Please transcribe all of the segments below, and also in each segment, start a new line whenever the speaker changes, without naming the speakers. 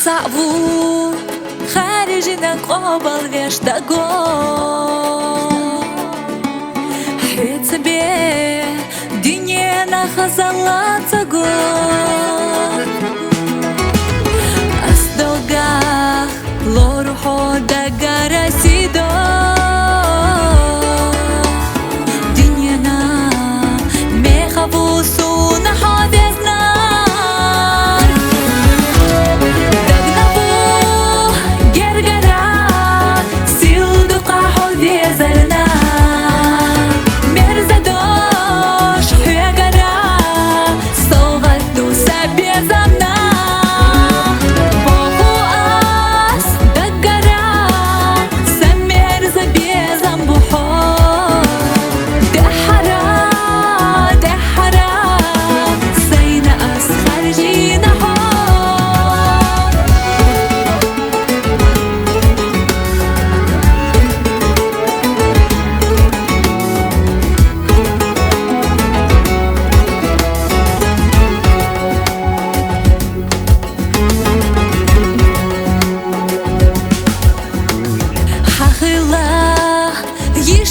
تعبو خارجنا قابل ويش دقو حيت بيه دنيانا خزالات تقو أصدقاء لو روحو دقا رسيدو دنيانا ميخبوسونا حادثنا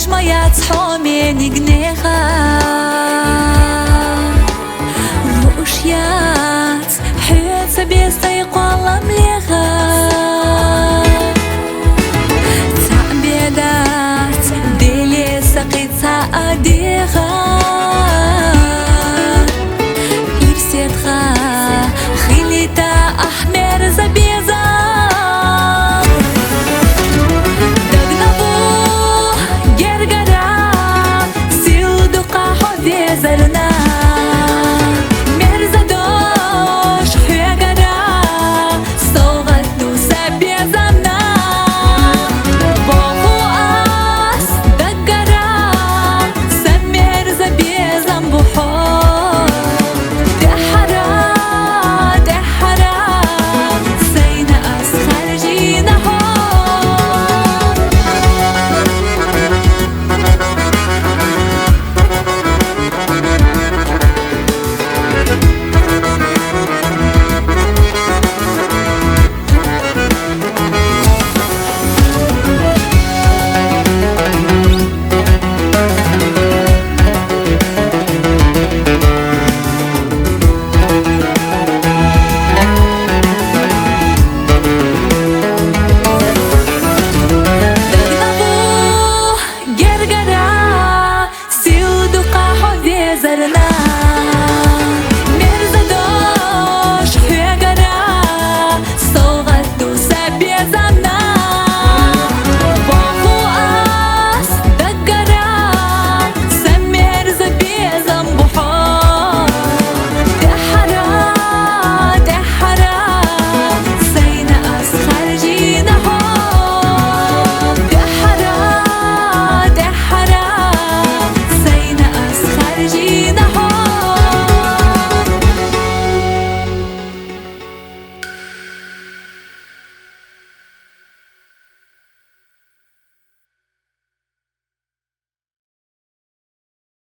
моя цхоме не гнеха Рушьят حيت بيستي قوالم ليها تعبيدات ديلي سقيتها أديها إرسيتها خليتا أحمر زبيزا زرنا مرزدوش حيقرا صوغت نوسا بيزمنا بوخو أس دقرا سمير زبيزم بحور دحرا سينا أس خارجينا زرنا